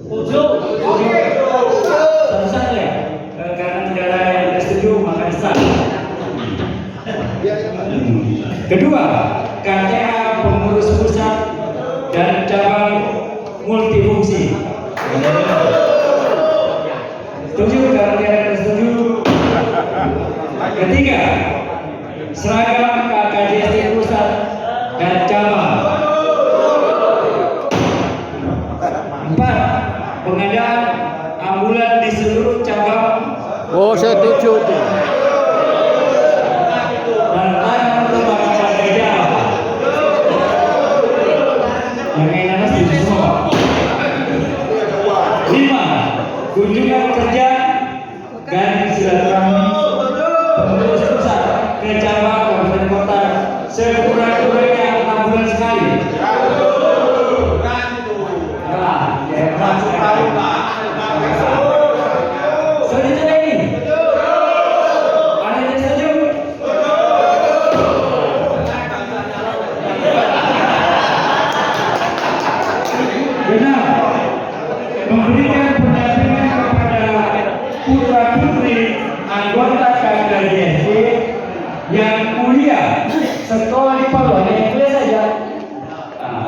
Satu ya. Karena tidak ada yang tidak setuju maka sah. Kedua, KTA pengurus pusat dan cabang multifungsi. Setuju karena tidak ada yang setuju. Ketiga, seragam KKJST pusat dan cabang. Empat, pengadaan ambulan di seluruh cabang. Oh, setuju tuh. Dan layanan untuk masyarakat kerja. Yang lainnya setuju semua. 5, kunjungan kerja dan silaturahmi pengurus pusat ke cabang kabupaten kota sekurang-kurangnya 6 bulan sekali. Setuju ini? Ada yang setuju? Benar. Memberikan pendampingan kepada putra putri anggota KKJST yang kuliah sekolah di Palu hanya yang kuliah saja.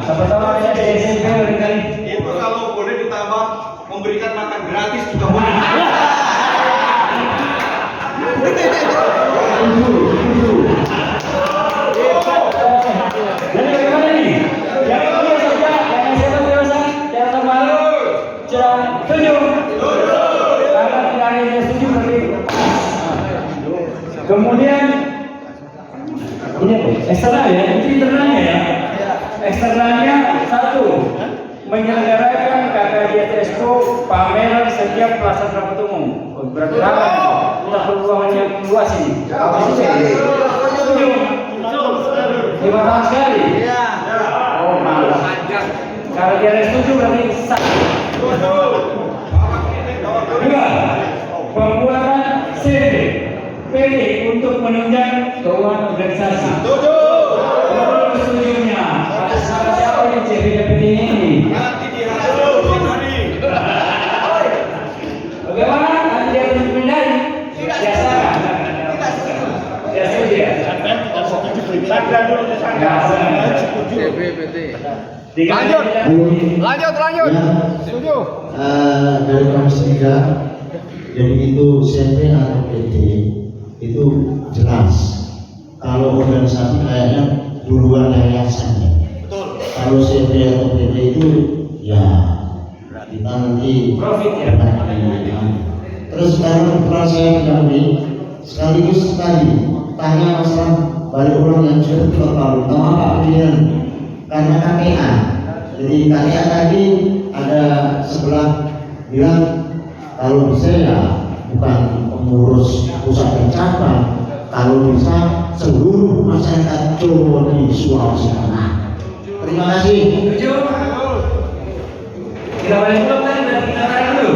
Siapa tahu ada di SMP dengan Itu kalau boleh ditambah memberikan makan gratis juga boleh. Jadi bagaimana nih? Yang kuliah saja, yang SMA dewasa, yang terbaru, jangan setuju. Karena tidak ada yang setuju berarti. Kemudian ini apa? Eksternal ya, itu internalnya ya. Eksternalnya satu, menyelenggarakan KKJST Expo pameran setiap pelaksanaan rapat umum. Berarti kita peluang yang luas ini. Setuju? 5 tahun sekali. Oh malah. Kalau dia ada setuju berarti sah. Dua, pembuatan CD PD untuk menunjang keuangan organisasi. Setujunya atas nama siapa yang CPD ini? Nanti dihasil Mari. Bagaimana? Nanti dia harus dipindai. Biasa. Ya setuju ya. Lanjut. Setuju. Dari Komisi 3, jadi itu CP atau PD itu jelas. Kalau organisasi kayaknya duluan yayasan ya. Betul. Kalau CP atau PD itu ya kita nanti Profit ya. Terus sekarang setelah saya ketahui sekaligus tadi tanya masalah balik ulang yang sudah total tahu apa pilihan karena KPA. Jadi KPA tadi ada sebelah bilang kalau bisa ya bukan pengurus pusat dan cabang, kalau bisa seluruh masyarakat Jawa di Sulawesi Tengah. Terima kasih. Setuju? Kita balik dulu kan dan kita tarik dulu.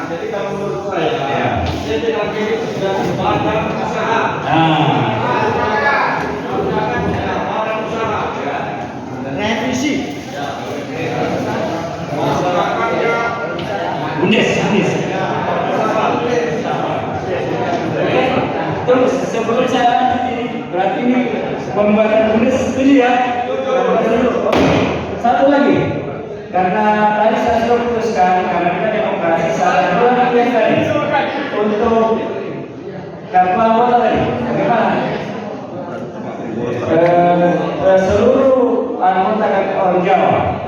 Jadi kalau menurut saya, sudah sebagai usaha. Revisi. Masyarakatnya. Bundes. Oke. Terus sebelum saya lanjut ini, berarti ini pembuatan bundes setuju ya? Satu lagi, karena tadi saya sudah putuskan karena kita demokrasi saya dua yang tadi untuk kartu anggota tadi, bagaimana? Seluruh anggota orang Jawa.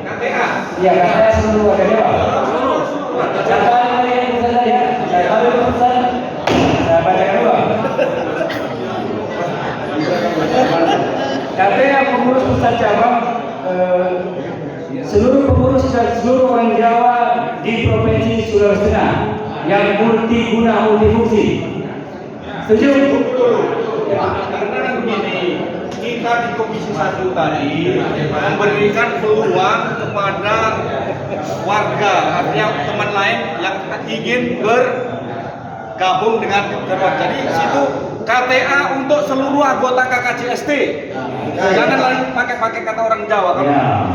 KTA. Iya, KTA seluruh warga Jawa. Catatan tadi yang pusat tadi ya, catatan pusat. Saya bacakan dulu. KTA pengurus pusat cabang seluruh pengurus dan seluruh orang Jawa di Provinsi Sulawesi Tengah yang multiguna multifungsi. Setuju? Karena begini, kita di Komisi 1 tadi memberikan peluang kepada warga, artinya teman lain yang ingin bergabung dengan Jawa. Jadi situ KTA untuk seluruh anggota KKJST. Jangan lagi pakai kata orang Jawa.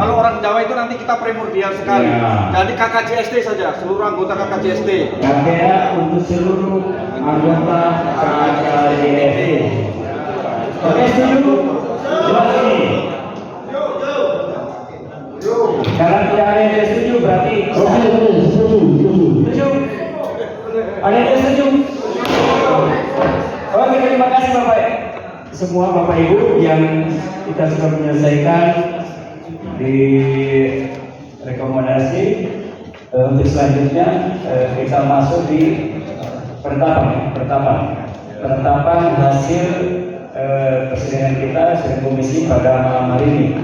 Kalau orang Jawa itu nanti kita primordial sekali. Jadi KKJST saja, seluruh anggota KKJST. KTA untuk seluruh anggota KKJST. Oke, setuju? Jelas ini. Kalau tidak ada yang setuju berarti setuju. Ada yang setuju? Oke, terima kasih Bapak. Semua Bapak Ibu yang kita sudah menyelesaikan di rekomendasi, untuk selanjutnya kita masuk di penetapan hasil persidangan kita sidang komisi pada malam hari ini.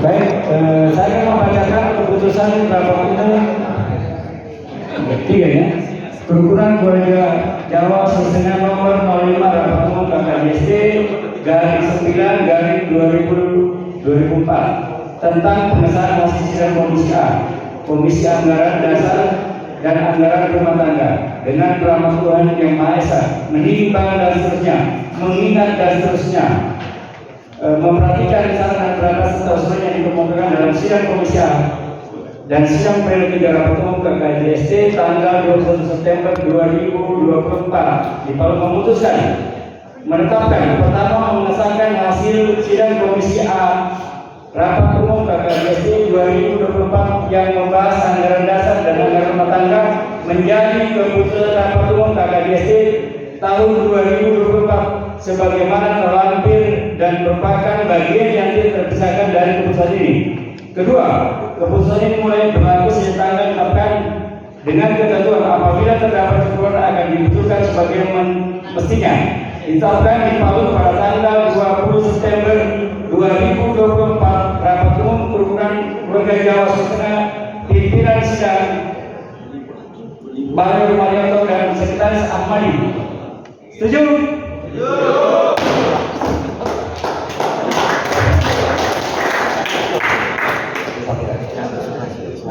Baik, saya akan membacakan keputusan rapat umum 3 ya. Kerukunan Keluarga Jawa Sulsel nomor 05 rapat umum KKJST /9/2004 tentang pengesahan hasil sidang Komisi A, Komisi Anggaran Dasar dan Anggaran Rumah Tangga dengan rahmat Tuhan Yang Maha Esa, menimbang dan seterusnya, mengingat dan seterusnya, memperhatikan saran dan beratas serta usulan yang dikemukakan dalam sidang Komisi A dan sidang pleno 3 rapat umum KKJST tanggal 21 September 2024 Dipalu memutuskan menetapkan pertama mengesahkan hasil sidang Komisi A rapat umum KKJST 2024 yang membahas anggaran dasar dan anggaran rumah tangga menjadi keputusan rapat umum KKJST tahun 2024 sebagaimana terlampir dan merupakan bagian yang tidak terpisahkan dari keputusan ini. Kedua, keputusan ini mulai berlaku sejak tanggal ditetapkan dengan ketentuan apabila terdapat kekurangan akan dibutuhkan sebagai mestinya. Ditetapkan di Palu pada tanggal 20 September 2024 rapat umum kerukunan Keluarga Jawa Sulsel pimpinan sidang Bahrul Marianto dan Sekretaris Ahmadi. Setuju?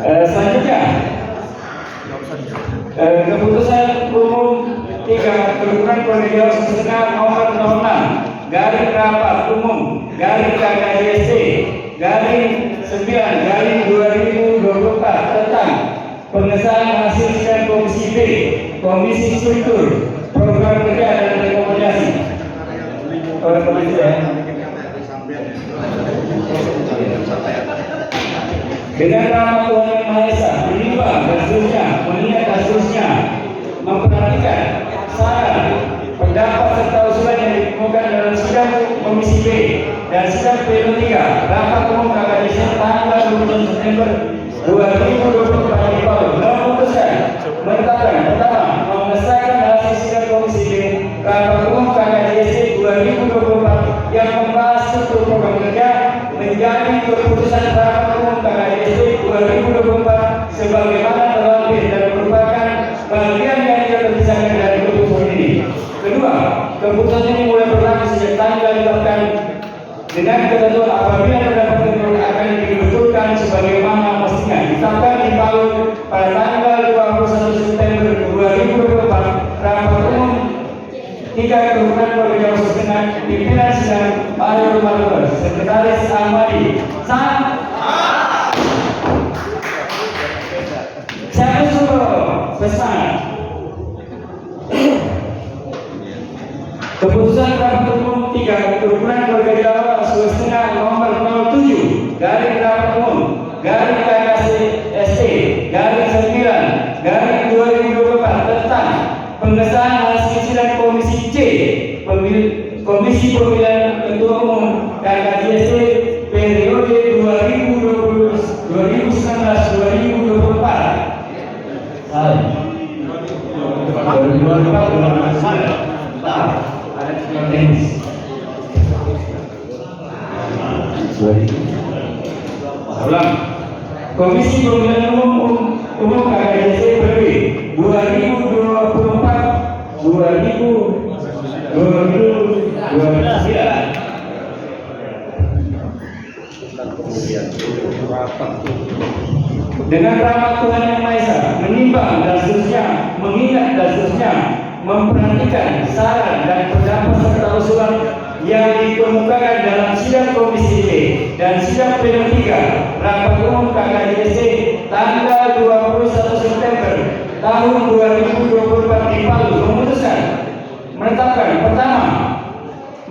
Selanjutnya keputusan umum 3 kerukunan Keluarga Jawa Sulsel nomor 06 garing rapat umum garing KKJST garing 9/2024 tentang pengesahan hasil sidang Komisi B, Komisi Struktur, Program Kerja dan Rekomendasi. Rekomendasi ya. Dengan rahmat Tuhan Yang Maha Esa, menimbang dan seterusnya, mengingat dan seterusnya, memperhatikan saran, pendapat serta usulan yang dikemukakan dalam sidang Komisi B dan sidang pleno 3 rapat umum KKJST tanggal 20 September 2024 di Palu memutuskan menetapkan pertama mengesahkan hasil sidang Komisi B rapat umum KKJST 2024 yang membahas struktur program kerja menjadi keputusan rapat umum KKJST 2024 sebagaimana terlampir dan merupakan bagian yang tidak terpisahkan dari keputusan ini. Kedua, keputusan ini mulai berlaku sejak tanggal ditetapkan dengan ketentuan apabila terdapat kekurangan akan dibetulkan sebagaimana mestinya. Ditetapkan di Palu pada tanggal 21 September 2024 rapat umum 3 kerukunan Keluarga Jawa Sulsel pimpinan sidang Bahrul Marianto, Sekretaris Ahmadi. Saya suruh pesan keputusan rapat umum 3 kerukunan Keluarga Jawa Sulsel nomor 07 garing rapat umum garing KKJST garing 9/2024 tentang pengesahan hasil sidang Komisi C, Komisi Pemilihan Ketua Umum KKJST Ulang. Komisi Pemilihan Umum KKJC periode 2024 2029. Dengan rahmat Tuhan Yang Maha Esa, menimbang dan seterusnya, mengingat dan seterusnya, memperhatikan saran dan pendapat serta usulan yang dikemukakan dalam sidang Komisi D dan sidang pleno 3 rapat umum KKJC tanggal 21 September tahun 2024 di Palu memutuskan menetapkan pertama,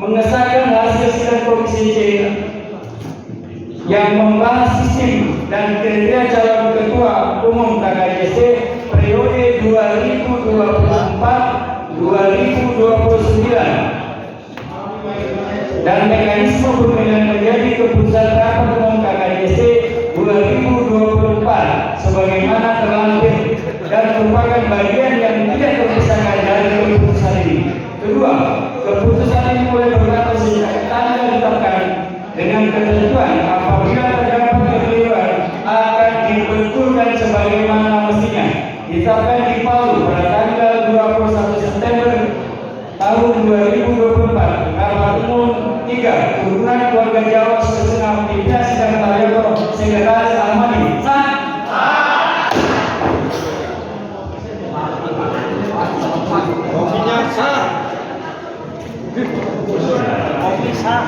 mengesahkan hasil sidang Komisi D yang membahas sistem dan kriteria calon ketua umum KKJC periode 2024-2029 dan mekanisme pemilihan menjadi keputusan rapat umum KKJC 2024 sebagaimana terlampir dan merupakan bagian yang tidak terpisahkan dari keputusan ini. Kedua, keputusan ini mulai berlaku sejak tanggal ditetapkan dengan ketentuan apabila terdapat kekeliruan akan dibetulkan sebagaimana mestinya. Ditetapkan di Palu pada tanggal 21 September tahun 2024 rapat umum 3 Turunan Keluarga Jawa Setengah Pimpinan Sidang Taryoto Sekretaris Ahmadi Kopinya sah. Kopi sah.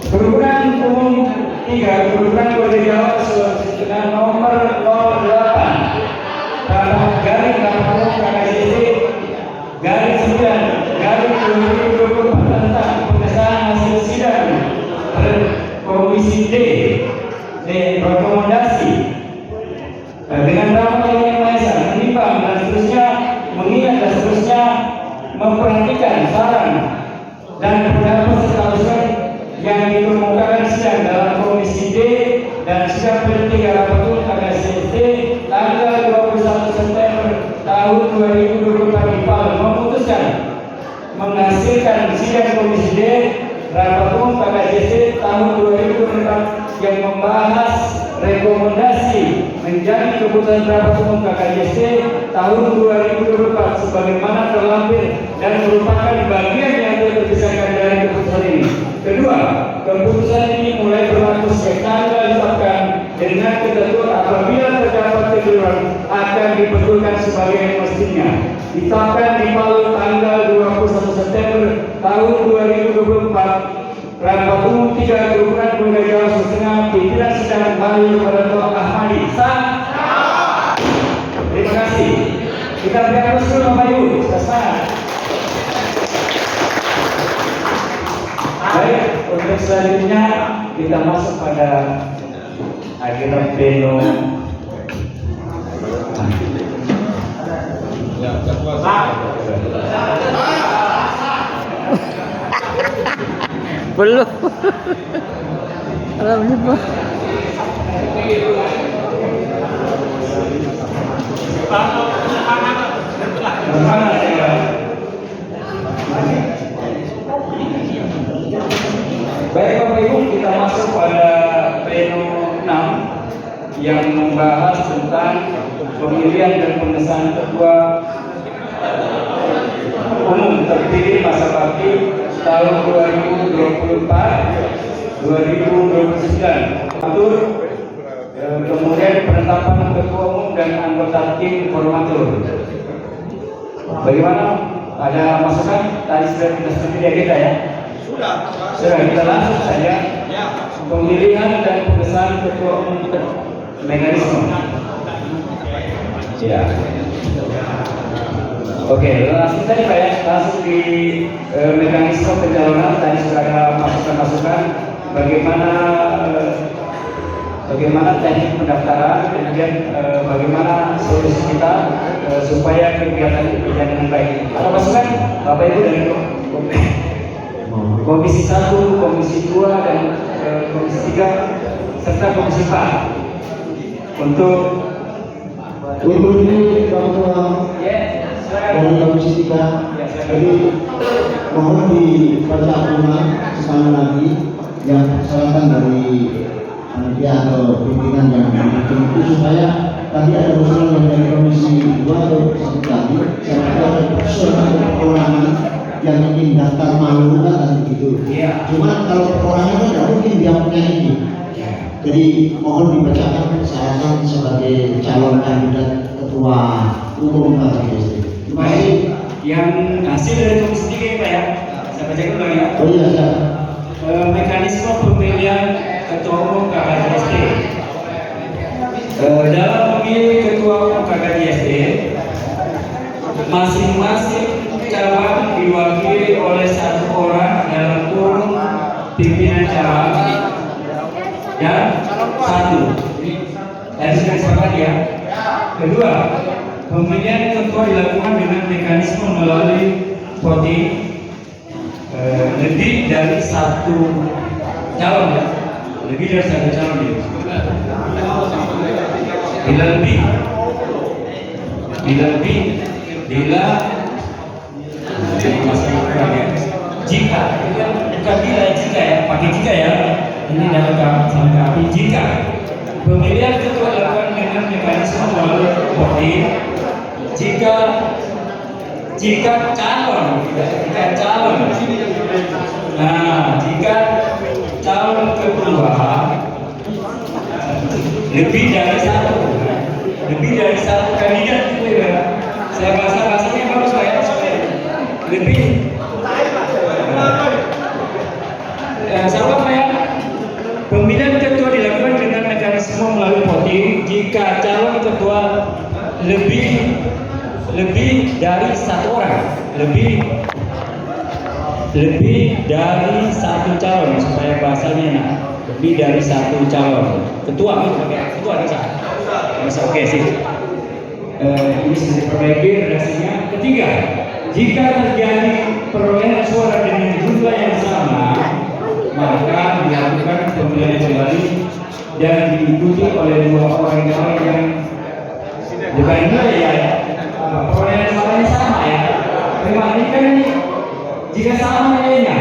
Turunan umum 3 Turunan Keluarga Jawa Setengah nomor 08 garing rapat KKJC garing 9 garing 2024 tentang pengesahan hasil sidang Komisi D rekomendasi dengan rahmat Yang Maha Esa menimbang dan seterusnya, mengingat dan seterusnya, memperhatikan saran dan pendapat serta usulan yang dikemukakan sidang dalam Komisi D dan sidang pleno 3 rapat umum KKJC tanggal 21 September tahun 2024 di Palu memutuskan menghasilkan sidang Komisi D rapat umum KKJC tahun 2024 yang membahas rekomendasi menjadi keputusan rapat umum KKJC tahun 2024 sebagaimana terlampir dan merupakan bagian yang tidak terpisahkan dari keputusan ini. Kedua, keputusan ini mulai berlaku sejak tanggal ditetapkan dengan ketentuan apabila terdapat kekeliruan akan dibetulkan sebagai mestinya. Ditetapkan di Palu tanggal 21 September tahun 2024 rapat umum 3 Turunan Keluarga Jawa Setengah Pimpinan Sidang Palu Taryoto Ahmadi sah. Terima kasih. Kita beri aplaus dulu Bapak Ibu. Semangat. Baik, untuk selanjutnya kita masuk pada agenda pleno. Belum. Alhamdulillah. Baik Bapak Ibu, kita masuk pada pleno 6 yang membahas tentang pemilihan dan pengesahan ketua umum terpilih masa bakti tahun 2024-2029. Atur kemudian penetapan ketua umum dan anggota tim formatur. Bagaimana? Ada masukan? Tadi sudah kita setujui ya kita ya? Sudah, kita langsung saja pemilihan dan pengesahan ketua umum mekanisme. Ya. Oke, langsung tadi Pak ya, langsung di mekanisme pencalonan tadi sudah ada masukan-masukan bagaimana teknik pendaftaran, kemudian bagaimana solusi kita supaya kegiatan itu berjalan dengan baik. Ada masukan Bapak Ibu dari Komisi 1, Komisi 2 dan Komisi 3 serta Komisi 4 untuk ini Bapak ya dari Komisi 3. Jadi mohon dibaca ulang sekali lagi yang persyaratan dari panitia atau pimpinan yang memimpin itu, supaya tadi ada usulan yang dari Komisi 2 atau satu lagi, saya kira ada persoalan atau perorangan yang ingin daftar malu kan tadi gitu. Cuma kalau perorangan kan tidak mungkin dia punya ini. Jadi mohon dibacakan persyaratan sebagai calon kandidat ketua umum KKJST. Terima kasih. Yang hasil dari Komisi 3 Pak ya, saya bacakan dulu ya. Oh iya, siap. Mekanisme pemilihan ketua umum KKJST. Dalam memilih ketua umum KKJST, masing-masing cabang diwakili oleh satu orang dalam kurung pimpinan cabang dan satu. Dari sepakat ya. Kedua, pemilihan ketua dilakukan dengan mekanisme melalui voting lebih dari satu calon ya, lebih dari satu calon ya. Bila lebih, jika, bukan bila, jika ya, pakai jika ya. Ini dalam kami jika pemilihan ketua dilakukan dengan mekanisme melalui voting, jika calon, nah jika calon kedua lebih dari satu kandidat gitu ya. Saya bahasanya bagus Pak ya, supaya lebih sama Pak ya. Pemilihan ketua dilakukan dengan mekanisme melalui voting jika calon ketua lebih dari satu orang, lebih dari satu calon, supaya bahasanya enak. Lebih dari satu calon ketua bisa oke sih. Ini sudah diperbaiki redaksinya. Ketiga, jika terjadi perolehan suara dengan jumlah yang sama, maka dilakukan pemilihan kembali dan diikuti oleh dua orang yang bukan dua ya, perolehan suaranya sama ya. Bagaimana ini kan ini jika sama nilainya,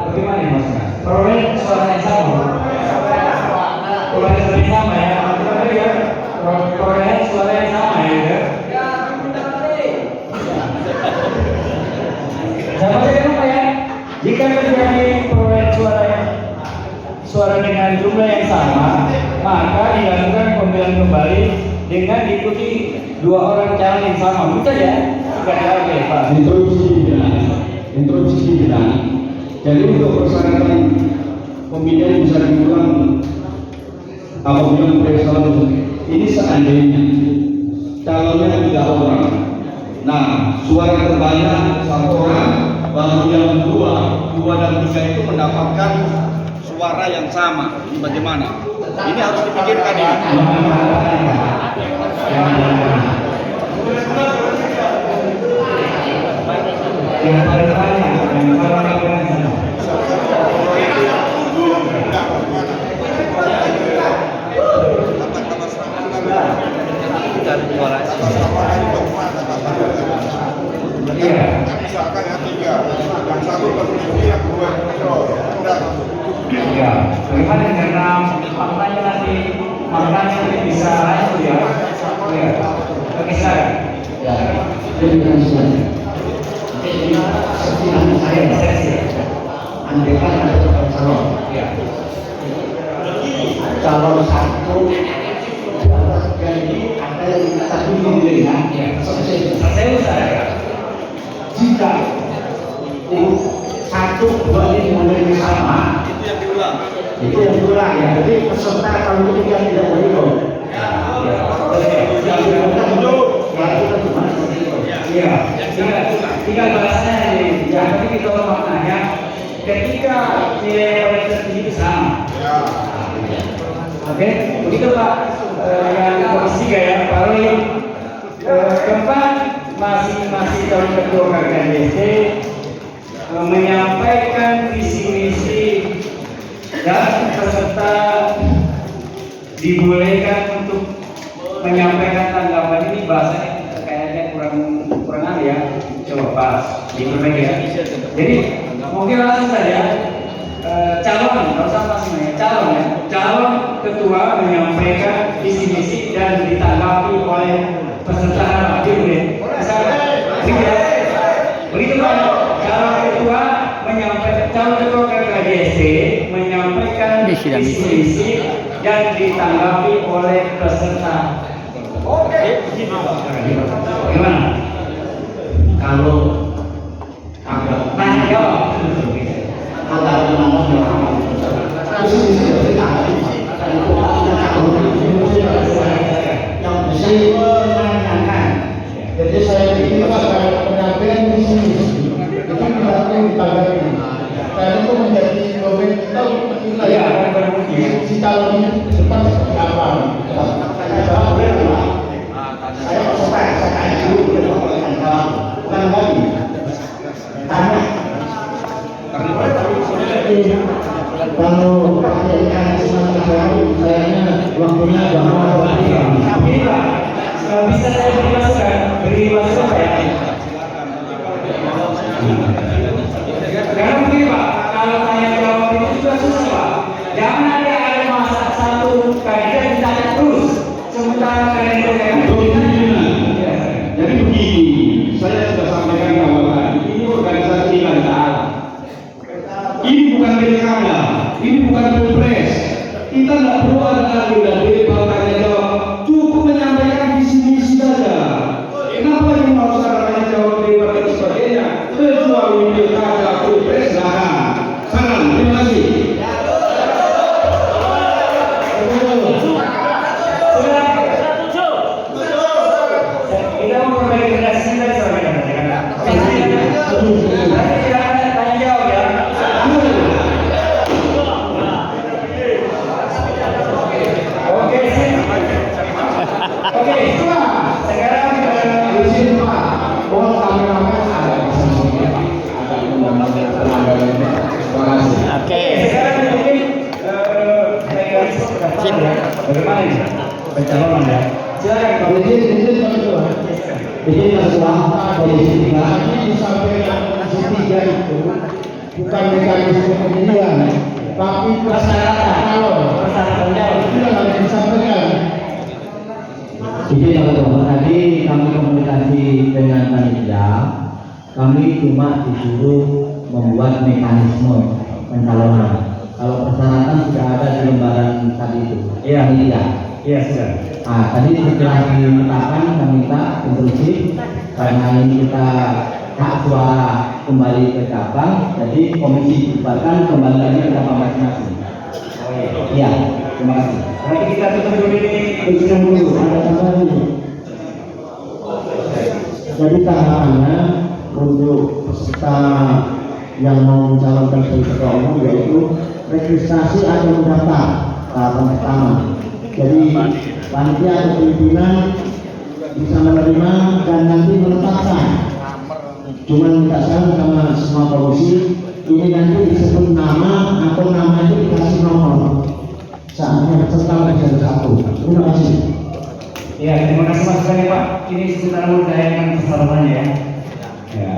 bagaimana maksudnya? Perolehan suaranya sama, perolehan suaranya sama ya, perolehan suaranya sama ya. Sama saja Pak ya. Jika terjadi perolehan suara dengan jumlah yang sama, maka dilakukan pemilihan kembali dengan diikuti dua orang calon yang sama. Betul ya? Bukan oke Pak. Introduksi bilang. Jadi untuk persyaratan pemilihan bisa diulang apabila calon ini seandainya calonnya 3 orang. Nah, suara terbanyak 1 orang, baru yang dua dan 3 itu mendapatkan suara yang sama. Ini bagaimana? Ini harus dipikirkan ya. Yang paling banyak, yang paling banyak. Iya. Misalkan yang 3, yang 1 terpilih, yang 2 Iya. Bagaimana karena maknanya nanti bisa itu ya. Iya. Oke silakan. Ya, terima kasih. Andaikan ada calon, calon satu, jadi ada yang satu pilihan, selesai. Jika satu dua ini menerima sama, itu yang diulang ya. Jadi peserta kalau ketiga tidak boleh. Iya, tinggal bahasanya ini. Ya, tapi kita maknanya ketika nilai paling tertinggi itu sama. Oke, begitu Pak. Yang Komisi 3 ya, Pak Roy. Keempat, masing-masing calon ketua KKJST menyampaikan visi misi dan peserta dibolehkan untuk menyampaikan tanggapan. Ini bahasanya kayaknya kurang Jadi mungkin langsung saja calon, nggak usah apa sebenarnya, calon ya, calon ketua menyampaikan visi misi dan ditanggapi oleh peserta hadir ya. Begitu Pak, calon ketua menyampaikan, calon ketua KKJST menyampaikan visi misi dan ditanggapi oleh peserta. Oke, gimana? Kalau agak Tanya jawab. yang mesti menanyakan. Jadi saya pikir penyampaian visi misi itu tidak ditanggapi. Karena itu menjadi domain kita si calon ini depan seperti apa. Saya tanya dulu bukan lagi tanya. Kalau pakai kayaknya waktunya udah mau Tapi Pak, bisa saya beri masukan Pak ya? Karena begini Pak, kalau tanya jawab itu juga susah Pak. Jangan ada masa satu kajian ditanya terus, sementara kajian Jadi begini, saya sudah sampaikan kawan, ini organisasi lantar. Ini bukan pilkada, ini bukan pilpres. Kita tidak perlu ada agenda debat tanya jawab, cukup menyampaikan visi misi saja. Kenapa yang harus ada tanya jawab debat dan sebagainya? Kecuali pilkada, pilpres, nah. Salam, terima kasih. Kita mau memperbaiki generasi dari seorang yang tanya jawab ya. Oke, oke. Sekarang Oke. sekarang mungkin bagaimana ini pencalonan ya? Silakan Pak. Jadi masalah Komisi 3 disampaikan Komisi 3 itu bukan mekanisme pemilihan, tapi persyaratan calon. Itu yang harus disampaikan. Jadi teman-teman, tadi kami komunikasi dengan panitia, kami cuma disuruh membuat mekanisme pencalonan. Kalau persyaratan sudah ada di lembaran tadi itu. Iya. Panitia. Iya sudah. Nah, tadi setelah ditetapkan kami minta instruksi karena ini kita hak suara kembali ke cabang, jadi komisi dibubarkan kembali lagi ke cabang masing-masing. Oh iya. Iya, terima kasih. Nanti kita tutup dulu ini. Izin dulu, ada tambahan ini. Jadi tahapannya untuk peserta yang mau mencalonkan sebagai ketua umum yaitu registrasi atau mendaftar tahapan pertama. Jadi panitia atau pimpinan bisa menerima dan nanti menetapkan. Cuma minta saran sama semua komisi, ini nanti disebut nama atau nama itu dikasih nomor. Saatnya peserta menjadi satu. Terima kasih. Ya, terima kasih masukannya Pak. Ini sebentar mendayakan persyaratannya ya. Ya,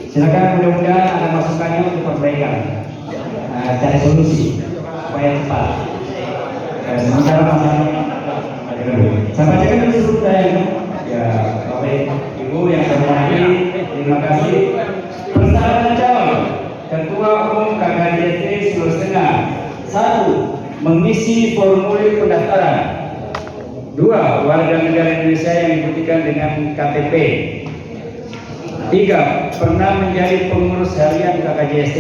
silakan mudah-mudahan ada masukannya untuk perbaikan. Cari solusi supaya cepat. Sementara masalahnya sampai aja kan dulu saya ya Bapak Ibu yang saya hormati, terima kasih. Persyaratan calon Ketua Umum KKJST Sulawesi Tengah: 1. Mengisi formulir pendaftaran. 2. Warga negara Indonesia yang dibuktikan dengan KTP. 3. Pernah menjadi pengurus harian KKJST.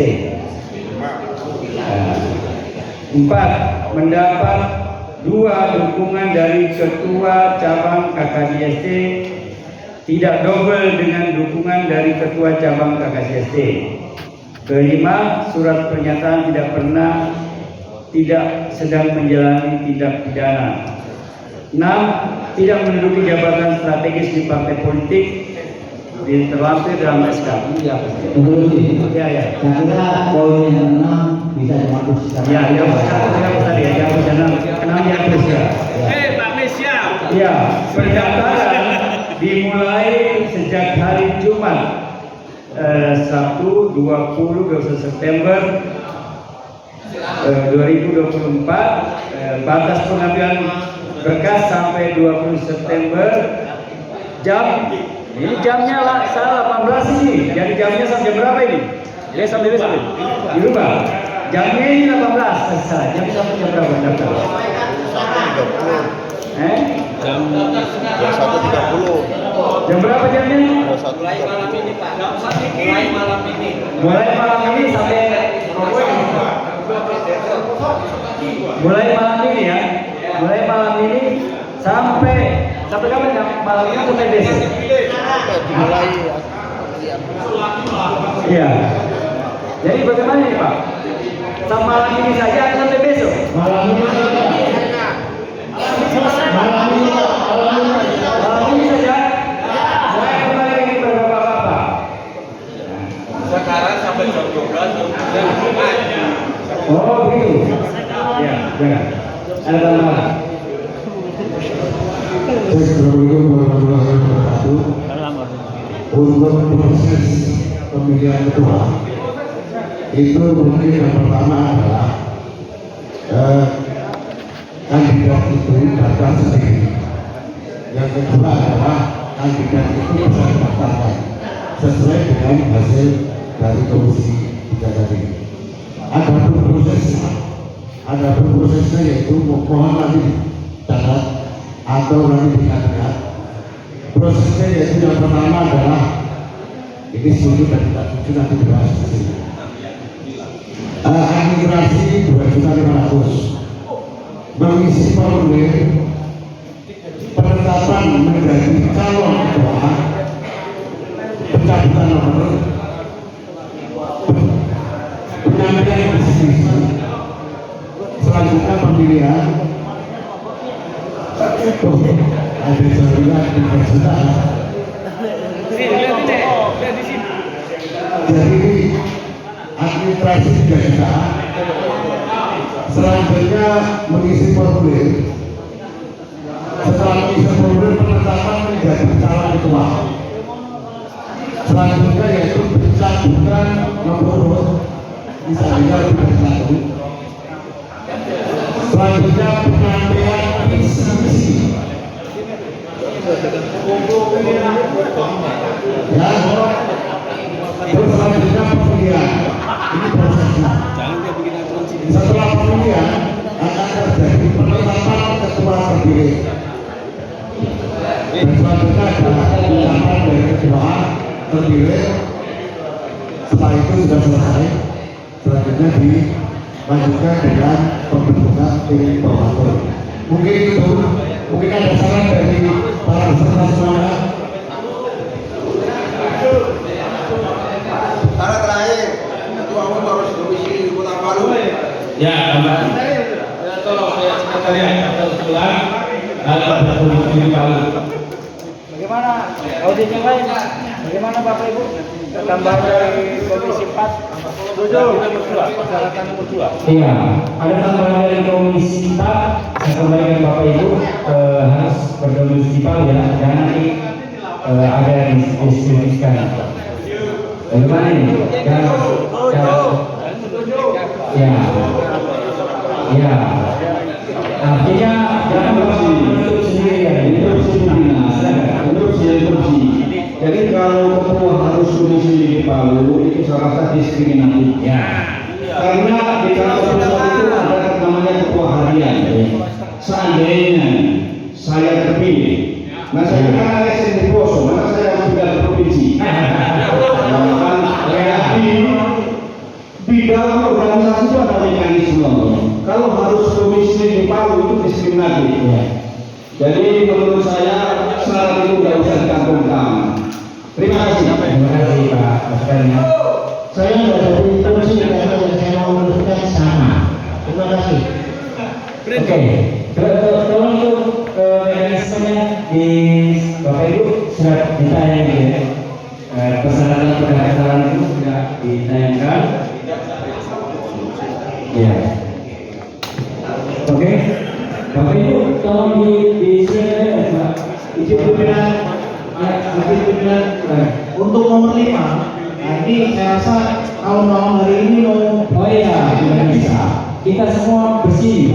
4. Mendapat 2 dukungan dari ketua cabang KKJST, tidak double dengan dukungan dari ketua cabang KKJST. 5. Surat pernyataan tidak sedang menjalani tindak pidana. 6. Tidak menduduki jabatan strategis di partai politik terlampir dalam SK. Ya, saya kira poin yang 6 bisa dihapuskan. Ya, yang tadi ya, yang 6 dihapus ya. Pak Mesya. Ya, pendaftaran dimulai sejak hari Jumat Sabtu 21 September 2024. Batas pengambilan berkas sampai 20 September. Jam, ini jamnya lah, salah 18 ini. Jadi jamnya sampai berapa ini? Ya sampai besok. Dirubah. Jamnya ini 18. Salah. Jam sampai jam berapa daftar? Jam 21.30. Jam berapa jamnya? Mulai malam ini Pak. Mulai malam ini. Mulai malam ini sampai mulai malam ini ya. Mulai malam ini sampai kapan ya? Malam ini sampai besok. Dimulai Iya. Jadi bagaimana nih Pak? Sampai malam ini saja atau sampai besok? malam ini Malam ini saja. Saya kembali lagi kepada bapak-bapak. Sekarang sampai jam 12. Oh begitu. Ya, jangan. Ada tambahan. Assalamualaikum warahmatullahi wabarakatuh. Untuk proses pemilihan ketua itu mungkin yang pertama adalah kandidat itu daftar sendiri. Yang kedua adalah kandidat itu bisa didaftarkan sesuai dengan hasil dari komisi 3 tadi. Ada prosesnya yaitu mohon nanti catat atau nanti diingat. Prosesnya yaitu yang pertama adalah ini setuju dan tidak setuju nanti dibahas di sini. Administrasi 2.500.000, mengisi formulir penetapan menjadi calon ketua, pencabutan nomor, penyampaian visi, selanjutnya pemilihan. Ada jaminan universitas. Jadi administrasi 3 juta. Selanjutnya mengisi formulir. Setelah mengisi formulir penetapan menjadi calon ketua. Selanjutnya yaitu pencabutan nomor urut, misalnya lebih dari 1. Selanjutnya penyampaian visi misi. Ya, terus selanjutnya pemilihan. Ini prosesnya. Setelah pemilihan akan terjadi penetapan ketua terpilih. Dan selanjutnya adalah penetapan dari ketua terpilih. Setelah itu sudah selesai. Selanjutnya dilanjutkan dengan pembentukan tim pengatur. Mungkin itu, mungkin ada saran dari para peserta semuanya. Cara terakhir, ketua umum harus domisili di Kota Palu. Ya, tolong saya sekretariat kebetulan ada berdomisili di Palu. Bagaimana audit yang lain? Bagaimana Bapak Ibu? Tambahan dari Komisi 4. Persyaratan nomor 2. Iya, ada tambahan dari Komisi 4. Saya sampaikan Bapak Ibu harus berdomisili Palu ya, jangan nanti ada yang disebutkan. Bagaimana ini? Ya. Artinya jangan menutup sendiri ya. Instruksi. Jadi kalau ketua harus domisili di Palu itu saya rasa diskriminatif. Ya. Karena di kantor pusat itu ada namanya ketua harian. Seandainya saya terpilih, nah saya kan ASN di Poso, maka saya harus pindah ke provinsi. Di dalam organisasi itu ada mekanisme. Kalau harus domisili di Palu itu diskriminatif. Jadi menurut saya syarat itu tidak usah dicantumkan. Terima kasih. Terima kasih Pak Oscarnya. Saya tidak ada instruksi karena yang saya mau menentukan sama. Terima kasih. Oke, tolong untuk mekanismenya di Bapak Ibu sudah ditayang ya. Persyaratan pendaftaran itu sudah ditayangkan. Ya. Oke, Bapak Ibu tolong di sini ya Pak. Izin pimpinan, Untuk nomor 5, saya rasa kalau malam hari ini mau Oh iya, tidak bisa. Kita semua bersih.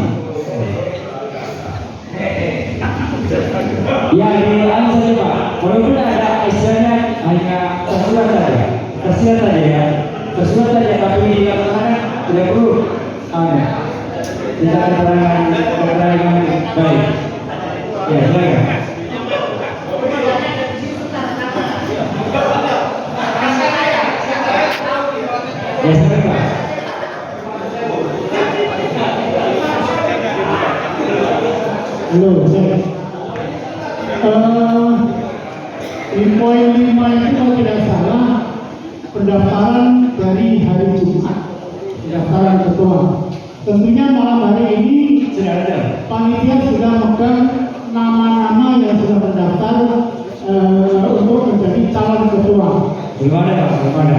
Ya, di anu saja Pak. Walaupun ada istilahnya hanya tersurat saja, tersurat saja. Tapi di lapangan tidak perlu. Tidak keterangan baik. Ya, silakan. Ya, silakan Pak. Halo, di poin 5 itu kalau tidak salah pendaftaran dari hari Jumat, pendaftaran ketua. Tentunya malam hari ini Sudah ada. panitia sudah memegang nama-nama yang sudah mendaftar untuk menjadi calon ketua. Belum ada Pak, belum ada.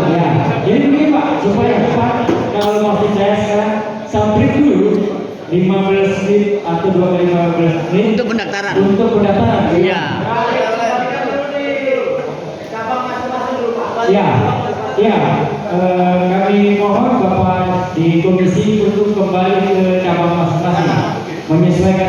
Ya, jadi begini Pak, supaya cepat, kalau maksud saya sekarang sampai dulu 15 menit atau 2 kali 15 menit Untuk pendaftaran. Untuk pendaftaran. Iya. Ya, ya. Kami mohon Bapak di komisi untuk kembali ke cabang masing-masing, menyesuaikan